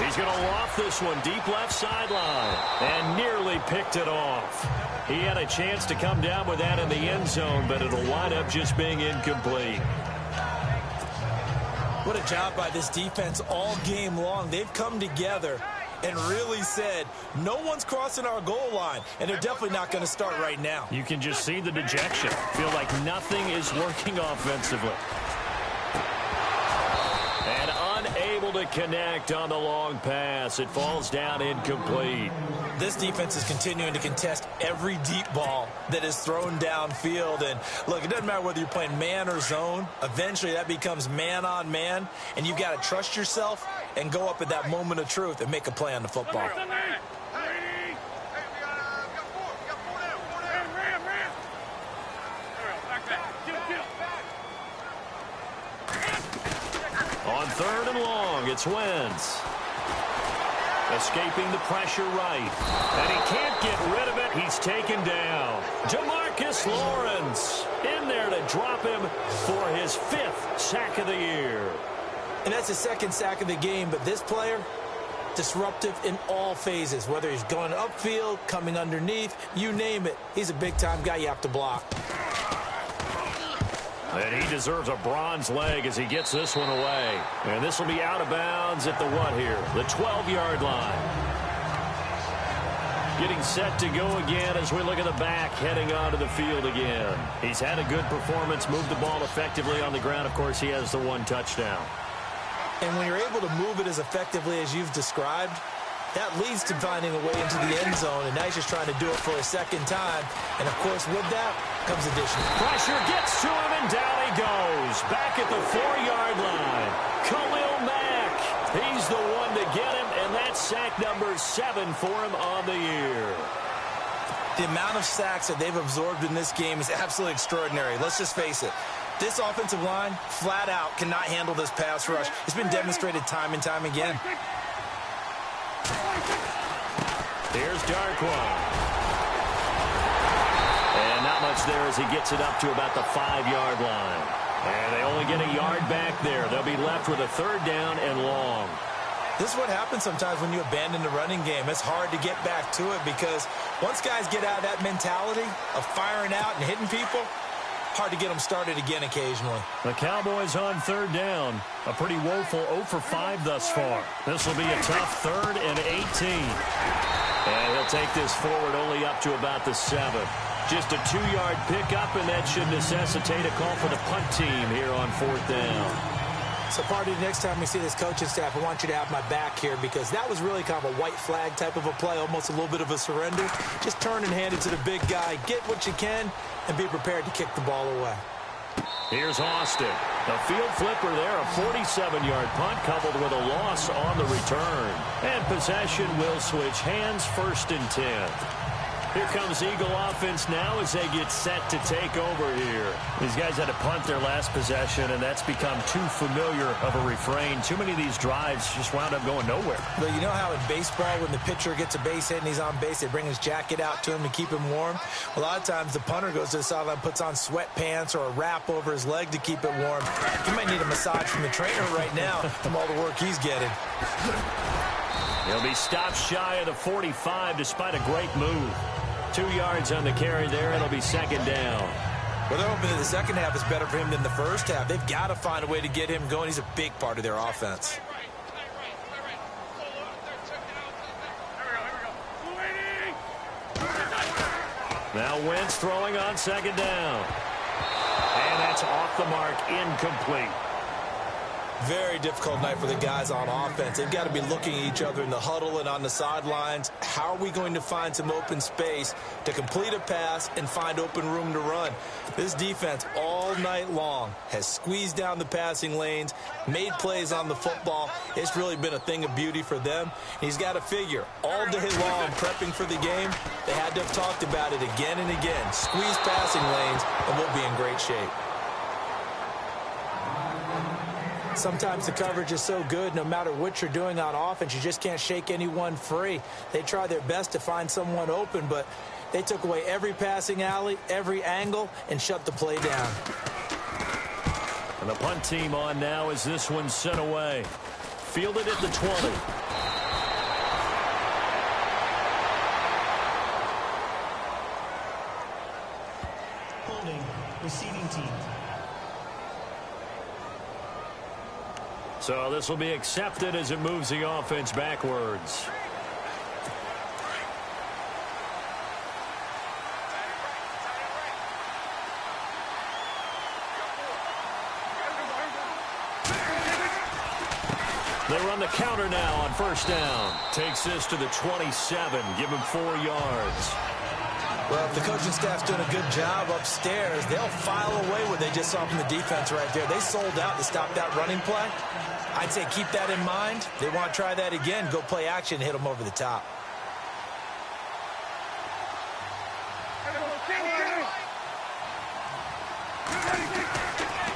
He's going to loft this one deep left sideline and nearly picked it off. He had a chance to come down with that in the end zone, but it'll wind up just being incomplete. What a job by this defense all game long. They've come together and really said, no one's crossing our goal line, and they're definitely not going to start right now. You can just see the dejection. Feel like nothing is working offensively. And unable to connect on the long pass. It falls down incomplete. This defense is continuing to contest every deep ball that is thrown downfield. And look, it doesn't matter whether you're playing man or zone. Eventually that becomes man on man, and you've got to trust yourself and go up at that moment of truth and make a play on the football. On 3rd and long, it's Wentz. Escaping the pressure right. And he can't get rid of it. He's taken down. Demarcus Lawrence in there to drop him for his 5th sack of the year. And that's his 2nd sack of the game, but this player, disruptive in all phases, whether he's going upfield, coming underneath, you name it. He's a big-time guy you have to block. And he deserves a bronze leg as he gets this one away. And this will be out of bounds at the what here? The 12-yard line. Getting set to go again as we look at the back heading onto the field again. He's had a good performance, moved the ball effectively on the ground. Of course, he has the 1 touchdown. And when you're able to move it as effectively as you've described, that leads to finding a way into the end zone, and now he's just trying to do it for a 2nd time. And, of course, with that comes additional. Pressure gets to him, and down he goes. Back at the 4-yard line. Khalil Mack. He's the one to get him, and that's sack number 7 for him on the year. The amount of sacks that they've absorbed in this game is absolutely extraordinary. Let's just face it. This offensive line, flat out, cannot handle this pass rush. It's been demonstrated time and time again. Here's Darkwa. And not much there as he gets it up to about the 5-yard line. And they only get a yard back there. They'll be left with a 3rd down and long. This is what happens sometimes when you abandon the running game. It's hard to get back to it because once guys get out of that mentality of firing out and hitting people, hard to get them started again occasionally. The Cowboys on 3rd down. A pretty woeful 0 for 5 thus far. This will be a tough 3rd and 18. And he'll take this forward only up to about the 7. Just a 2-yard pickup, and that should necessitate a call for the punt team here on 4th down. So, Party, next time we see this coaching staff, I want you to have my back here because that was really kind of a white flag type of a play, almost a little bit of a surrender. Just turn and hand it to the big guy, get what you can, and be prepared to kick the ball away. Here's Austin. A field flipper there, a 47-yard punt coupled with a loss on the return. And possession will switch hands, 1st and 10. Here comes Eagle offense now as they get set to take over here. These guys had to punt their last possession, and that's become too familiar of a refrain. Too many of these drives just wound up going nowhere. But you know how in baseball, when the pitcher gets a base hit and he's on base, they bring his jacket out to him to keep him warm? A lot of times the punter goes to the sideline, puts on sweatpants or a wrap over his leg to keep it warm. He might need a massage from the trainer right now from all the work he's getting. He'll be stopped shy of the 45 despite a great move. 2 yards on the carry there. It'll be 2nd down. Well, they're hoping that the second half is better for him than the first half. They've got to find a way to get him going. He's a big part of their offense. Now Wentz throwing on 2nd down. And that's off the mark, incomplete. Very difficult night for the guys on offense. They've got to be looking at each other in the huddle and on the sidelines. How are we going to find some open space to complete a pass and find open room to run? This defense all night long has squeezed down the passing lanes, made plays on the football. It's really been a thing of beauty for them. He's got to figure all day long prepping for the game. They had to have talked about it again and again. Squeeze passing lanes and we'll be in great shape. Sometimes the coverage is so good, no matter what you're doing on offense, you just can't shake anyone free. They try their best to find someone open, but they took away every passing alley, every angle, and shut the play down. And the punt team on now as this one's sent away. Fielded at the 20. Holding, receiving team. So this will be accepted as it moves the offense backwards. They run the counter now on first down. Takes this to the 27. Give him 4 yards. Well, if the coaching staff's doing a good job upstairs, they'll file away what they just saw from the defense right there. They sold out to stop that running play. I'd say keep that in mind. They want to try that again. Go play action, hit them over the top.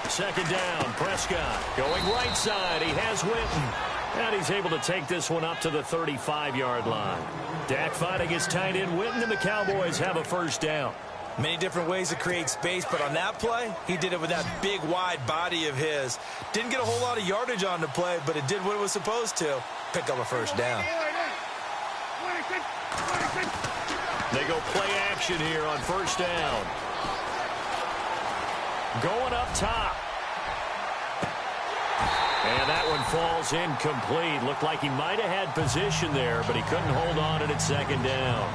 Second down, Prescott going right side. He has Witten. And he's able to take this one up to the 35-yard line. Dak fighting his tight end Witten, and the Cowboys have a first down. Many different ways to create space, but on that play, he did it with that big, wide body of his. Didn't get a whole lot of yardage on the play, but it did what it was supposed to. Pick up a first down. They go play action here on first down. Going up top. And that one falls incomplete. Looked like he might have had position there, but he couldn't hold on at second down.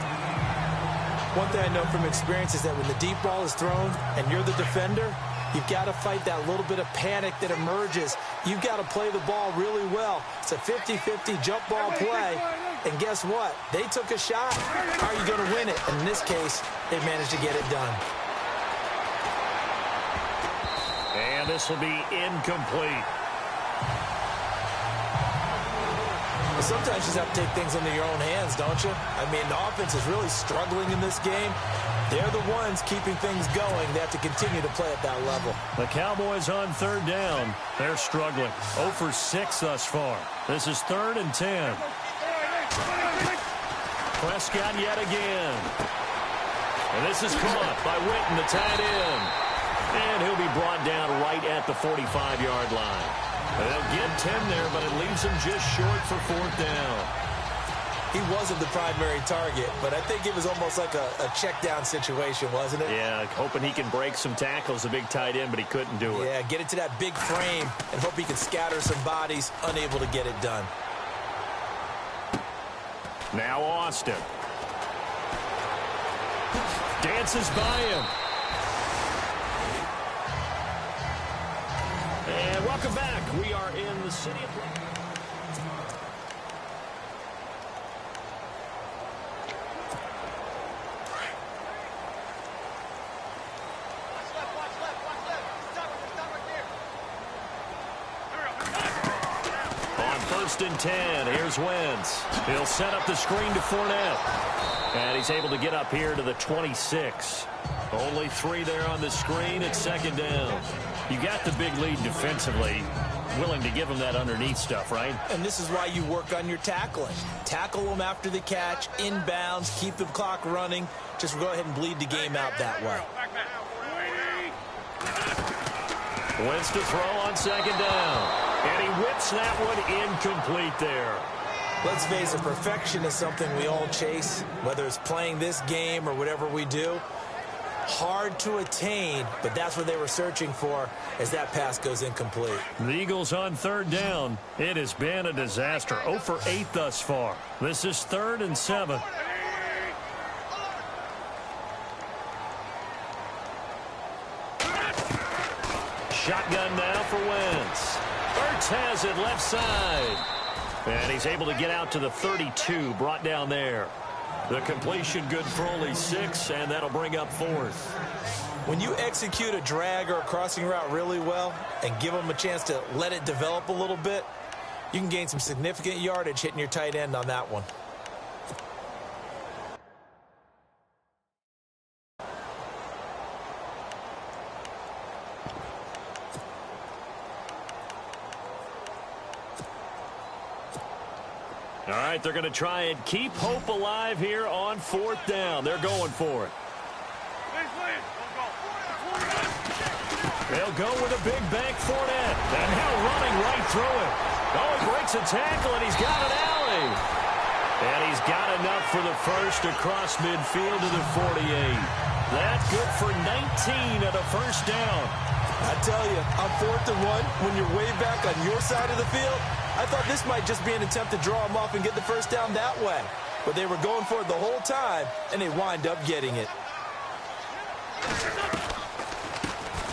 One thing I know from experience is that when the deep ball is thrown and you're the defender, you've got to fight that little bit of panic that emerges. You've got to play the ball really well. It's a 50-50 jump ball play. And guess what? They took a shot. How are you going to win it? And in this case, they managed to get it done. And this will be incomplete. Sometimes you just have to take things into your own hands, don't you? I mean, the offense is really struggling in this game. They're the ones keeping things going. They have to continue to play at that level. The Cowboys on third down. They're struggling. 0 for 6 thus far. This is 3rd and 10. Prescott yet again. And this is caught by Witten, the tight end. And he'll be brought down right at the 45-yard line. They'll get 10 there, but it leaves him just short for 4th down. He wasn't the primary target, but I think it was almost like a check down situation, wasn't it? Yeah, hoping he can break some tackles, a big tight end, but he couldn't do it. Yeah, get into that big frame and hope he can scatter some bodies, unable to get it done. Now Austin. Dances by him. And welcome back. We are in the city of... On 1st and 10, here's Wentz. He'll set up the screen to Fournette. And he's able to get up here to the 26. Only 3 there on the screen at 2nd down. You got the big lead defensively. Willing to give him that underneath stuff, right? And this is why you work on your tackling. Tackle them after the catch, inbounds, keep the clock running. Just go ahead and bleed the game out that way. Wentz to throw on 2nd down. And he whips that one incomplete there. Let's face it, perfection is something we all chase, whether it's playing this game or whatever we do. Hard to attain, but that's what they were searching for as that pass goes incomplete. The Eagles on 3rd down. It has been a disaster. 0 for 8 thus far. This is 3rd and 7. Shotgun now for Wentz. Ertz has it left side. And he's able to get out to the 32, brought down there. The completion good for only 6, and that'll bring up 4th. When you execute a drag or a crossing route really well and give them a chance to let it develop a little bit, you can gain some significant yardage hitting your tight end on that one. All right, they're going to try and keep hope alive here on 4th down. They're going for it. They'll go with a big bank Fournette. And now running right through it. Oh, he breaks a tackle, and he's got an alley. And he's got enough for the first across midfield to the 48. That's good for 19 at a first down. I tell you, on 4th and 1, when you're way back on your side of the field, I thought this might just be an attempt to draw him off and get the first down that way. But they were going for it the whole time, and they wind up getting it.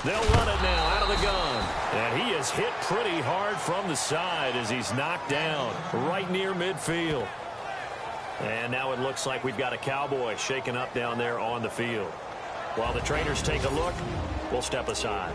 They'll run it now out of the gun. And he is hit pretty hard from the side as he's knocked down right near midfield. And now it looks like we've got a Cowboy shaken up down there on the field. While the trainers take a look, we'll step aside.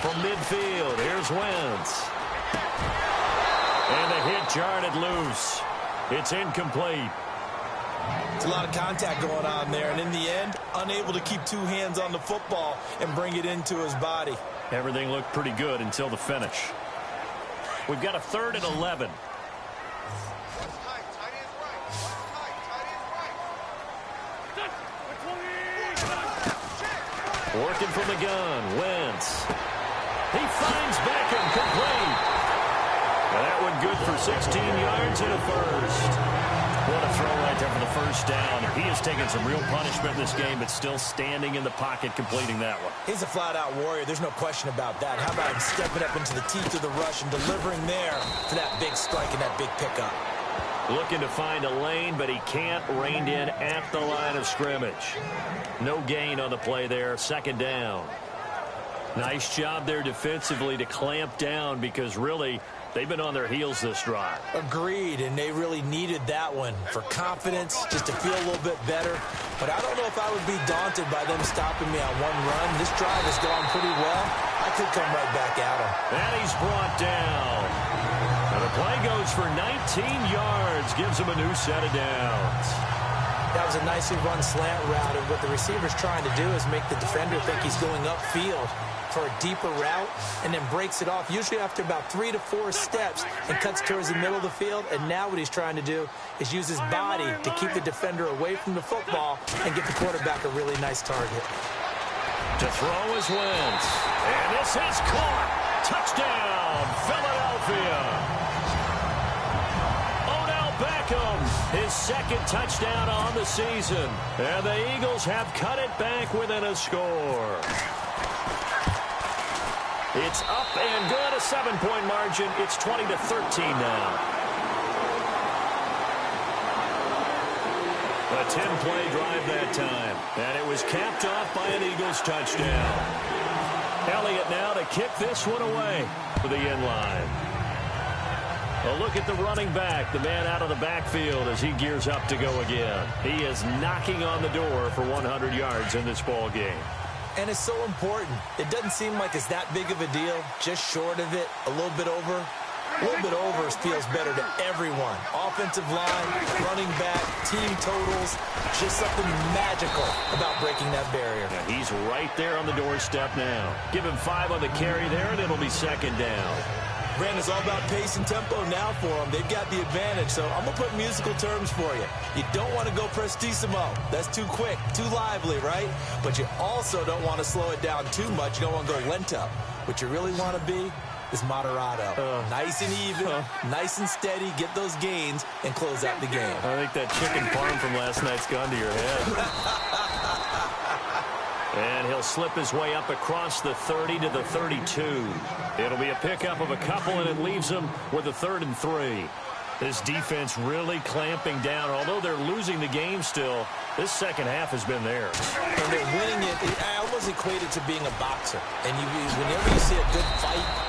From midfield, here's Wentz. And the hit jarred it loose. It's incomplete. It's a lot of contact going on there, and in the end, unable to keep two hands on the football and bring it into his body. Everything looked pretty good until the finish. We've got a 3rd and 11. Working from the gun, Wentz. He finds Beckham, complete. And that one good for 16 yards and a first. What a throw right there for the first down. He has taken some real punishment in this game, but still standing in the pocket, completing that one. He's a flat-out warrior. There's no question about that. How about him stepping up into the teeth of the rush and delivering there for that big strike and that big pickup? Looking to find a lane, but he can't, reined in at the line of scrimmage. No gain on the play there, 2nd down. Nice job there defensively to clamp down because really they've been on their heels this drive. Agreed, and they really needed that one for confidence, just to feel a little bit better. But I don't know if I would be daunted by them stopping me on one run. This drive has gone pretty well. I could come right back at him. And he's brought down. And the play goes for 19 yards, gives him a new set of downs. That was a nicely run slant route, and what the receiver's trying to do is make the defender think he's going upfield for a deeper route, and then breaks it off, usually after about 3 to 4 steps, and cuts towards the middle of the field. And now what he's trying to do is use his body to keep the defender away from the football and get the quarterback a really nice target. To throw is Wentz. And this is caught. Touchdown, Philadelphia. Odell Beckham, his 2nd touchdown on the season. And the Eagles have cut it back within a score. It's up and good, a 7-point margin. It's 20-13 now. A 10-play drive that time, and it was capped off by an Eagles touchdown. Elliott now to kick this one away for the end line. A look at the running back, the man out of the backfield as he gears up to go again. He is knocking on the door for 100 yards in this ball game. And it's so important. It doesn't seem like it's that big of a deal, just short of it, a little bit over. A little bit over feels better to everyone. Offensive line, running back, team totals, just something magical about breaking that barrier. And he's right there on the doorstep now. Give him 5 on the carry there, and it'll be 2nd down. Brandon, it's all about pace and tempo now for them. They've got the advantage, so I'm going to put musical terms for you. You don't want to go prestissimo. That's too quick, too lively, right? But you also don't want to slow it down too much. You don't want to go lento. What you really want to be is moderato. Nice and even, nice and steady, get those gains, and close out the game. I think that chicken parm from last night's gone to your head. And he'll slip his way up across the 30 to the 32. It'll be a pickup of a couple, and it leaves him with a 3rd and 3. This defense really clamping down. Although they're losing the game still, this 2nd half has been theirs. And they're winning it. I almost equate it to being a boxer. And whenever you see a good fight,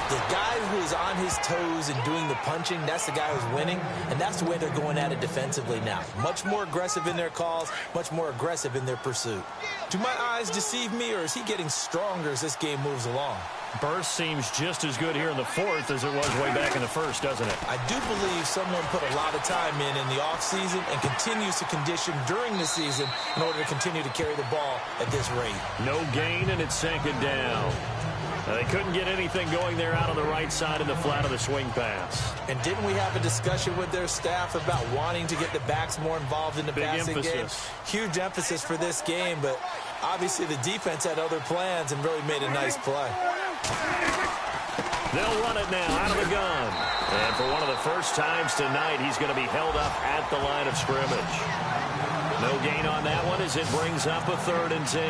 the guy who is on his toes and doing the punching, that's the guy who's winning. And that's the way they're going at it defensively now. Much more aggressive in their calls, much more aggressive in their pursuit. Do my eyes deceive me, or is he getting stronger as this game moves along? Burst seems just as good here in the 4th as it was way back in the 1st, doesn't it? I do believe someone put a lot of time in the offseason and continues to condition during the season in order to continue to carry the ball at this rate. No gain, and it's 2nd down. Now, they couldn't get anything going there out on the right side in the flat of the swing pass. And didn't we have a discussion with their staff about wanting to get the backs more involved in the passing game? Huge emphasis for this game, but obviously the defense had other plans and really made a nice play. They'll run it now out of the gun. And for one of the first times tonight, he's going to be held up at the line of scrimmage. No gain on that one as it brings up a 3rd and 10.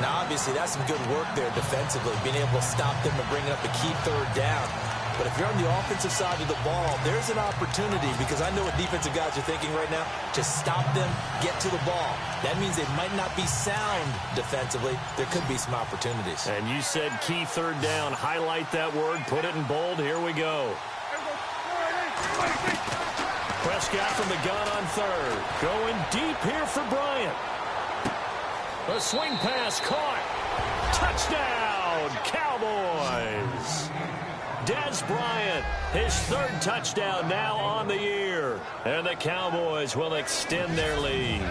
Now, obviously, that's some good work there defensively, being able to stop them and bringing up a key 3rd down. But if you're on the offensive side of the ball, there's an opportunity, because I know what defensive guys are thinking right now. Just stop them, get to the ball. That means they might not be sound defensively. There could be some opportunities. And you said key 3rd down. Highlight that word. Put it in bold. Here we go. Prescott from the gun on 3rd. Going deep here for Bryant. A swing pass caught. Touchdown, Cowboys. Dez Bryant, his 3rd touchdown now on the year. And the Cowboys will extend their lead.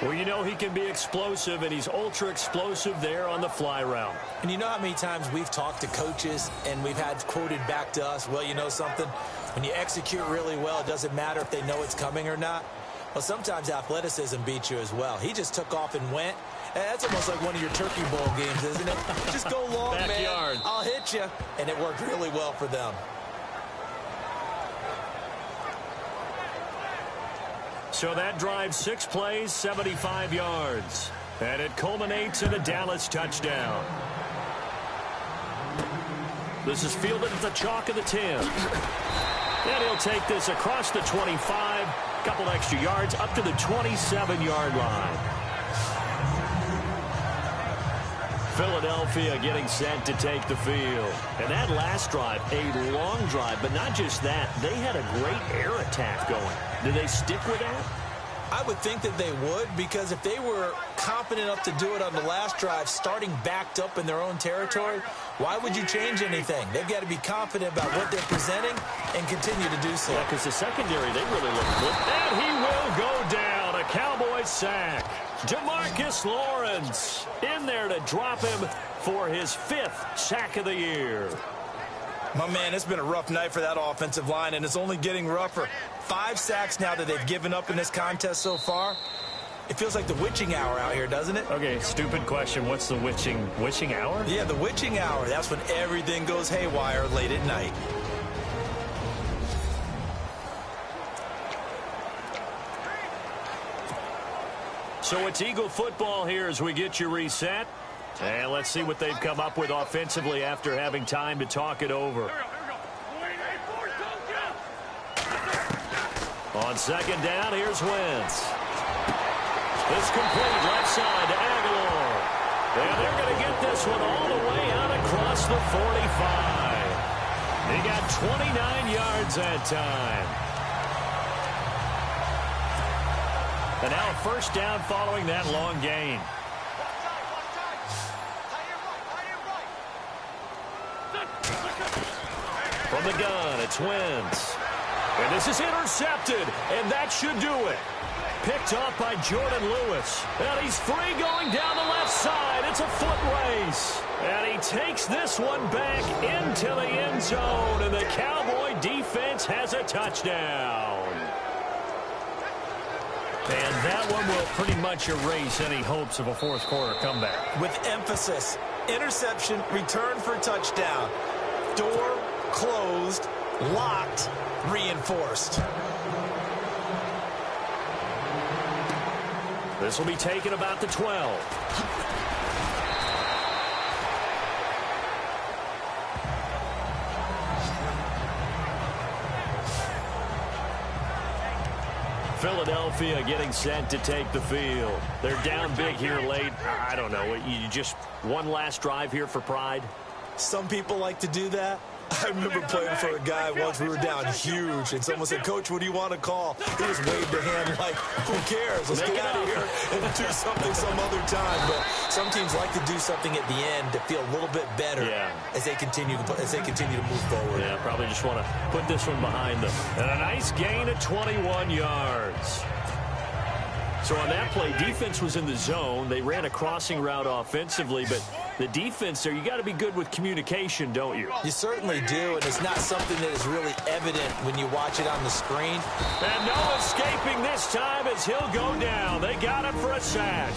Well, you know he can be explosive, and he's ultra-explosive there on the fly route. And you know how many times we've talked to coaches and we've had quoted back to us, well, you know something? When you execute really well, it doesn't matter if they know it's coming or not. Well, sometimes athleticism beats you as well. He just took off and went. That's almost like one of your Turkey Bowl games, isn't it? Just go long, Backyard. man. I'll hit you. And it worked really well for them. So that drive, 6 plays, 75 yards. And it culminates in a Dallas touchdown. This is fielded at the chalk of the 10. And he'll take this across the 25, couple extra yards, up to the 27-yard line. Philadelphia getting set to take the field. And that last drive, a long drive, but not just that. They had a great air attack going. Do they stick with that? I would think that they would, because if they were confident enough to do it on the last drive, starting backed up in their own territory, why would you change anything? They've got to be confident about what they're presenting and continue to do so. Yeah, because the secondary, they really look good. And he will go down. A Cowboy sack. DeMarcus Lawrence in there to drop him for his 5th sack of the year. My man, it's been a rough night for that offensive line, and it's only getting rougher. 5 sacks now that they've given up in this contest so far. It feels like the witching hour out here, doesn't it? Okay, stupid question. What's the witching hour? Yeah, the witching hour. That's when everything goes haywire late at night. So it's Eagle football here as we get you reset. And let's see what they've come up with offensively after having time to talk it over. On 2nd down, here's Wentz. It's complete left side to Aguilar. And they're going to get this one all the way out across the 45. He got 29 yards that time. And now a 1st down following that long gain. From the gun, it's Wentz. And this is intercepted, and that should do it. Picked off by Jordan Lewis. And he's free going down the left side. It's a foot race. And he takes this one back into the end zone, and the Cowboy defense has a touchdown. And that one will pretty much erase any hopes of a 4th quarter comeback. With emphasis, interception, return for touchdown. Door closed, locked, reinforced. This will be taken about the 12. Philadelphia getting set to take the field. They're down big here late. I don't know. You just one last drive here for pride? Some people like to do that. I remember playing for a guy once. We were down huge, and someone said, "Coach, what do you want to call?" He just waved a hand like, "Who cares? Let's get out of here and do something some other time." But some teams like to do something at the end to feel a little bit better as they continue to move forward. Yeah, probably just want to put this one behind them. And a nice gain of 21 yards. So on that play, defense was in the zone. They ran a crossing route offensively, but the defense there, you got to be good with communication, don't you? You certainly do, and it's not something that is really evident when you watch it on the screen. And no escaping this time as he'll go down. They got him for a sack.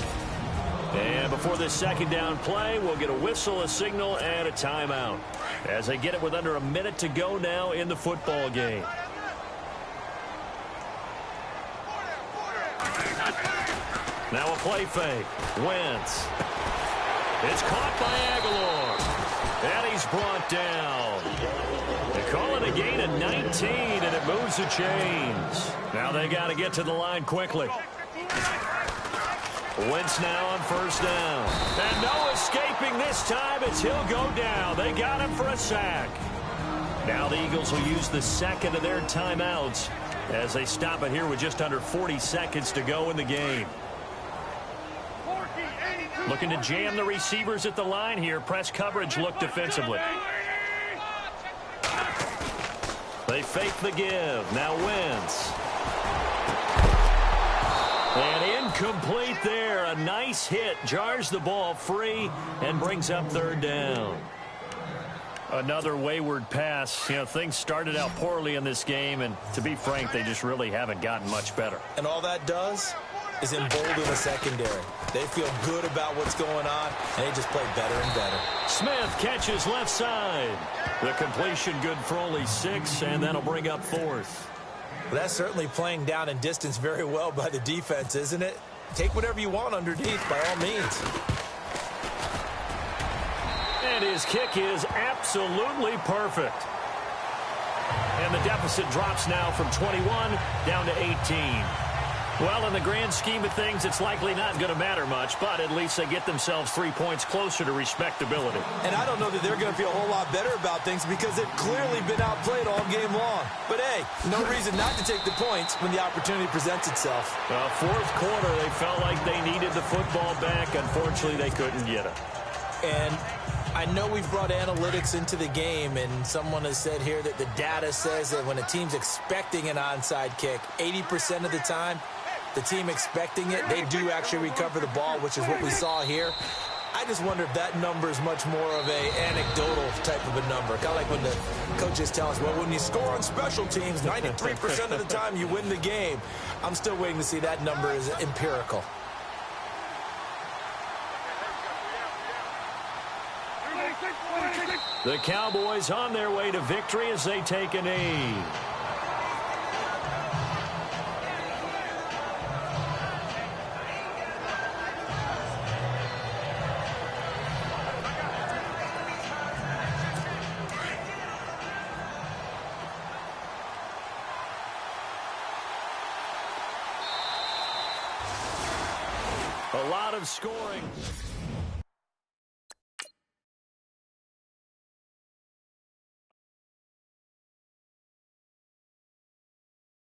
And before this 2nd down play, we'll get a whistle, a signal, and a timeout. as they get it with under a minute to go now in the football game. Now a play fake. Wentz. It's caught by Aguilar. And he's brought down. They call it a gain of 19, and it moves the chains. Now they got to get to the line quickly. Wentz now on first down. And no escaping this time as he'll go down. They got him for a sack. Now the Eagles will use the second of their timeouts as they stop it here with just under 40 seconds to go in the game. Looking to jam the receivers at the line here. Press coverage look defensively. They fake the give. Now Wentz. And incomplete there. A nice hit. Jars the ball free and brings up third down. Another wayward pass. You know, things started out poorly in this game, and to be frank, they just really haven't gotten much better. And all that does is embolden the secondary. They feel good about what's going on, and they just play better and better. Smith catches left side. The completion good for only 6, and that'll bring up fourth. Well, that's certainly playing down in distance very well by the defense, isn't it? Take whatever you want underneath, by all means. And his kick is absolutely perfect. And the deficit drops now from 21 down to 18. Well, in the grand scheme of things, it's likely not going to matter much, but at least they get themselves 3 points closer to respectability. And I don't know that they're going to feel a whole lot better about things because they've clearly been outplayed all game long. But, hey, no reason not to take the points when the opportunity presents itself. Fourth quarter, they felt like they needed the football back. Unfortunately, they couldn't get it. And I know we've brought analytics into the game, and someone has said here that the data says that when a team's expecting an onside kick, 80% of the time, the team expecting it, they do actually recover the ball, which is what we saw here. I just wonder if that number is much more of a anecdotal type of a number. Kind of like when the coaches tell us, well, when you score on special teams, 93% of the time you win the game. I'm still waiting to see that number is empirical. The Cowboys on their way to victory as they take a knee. A lot of scoring.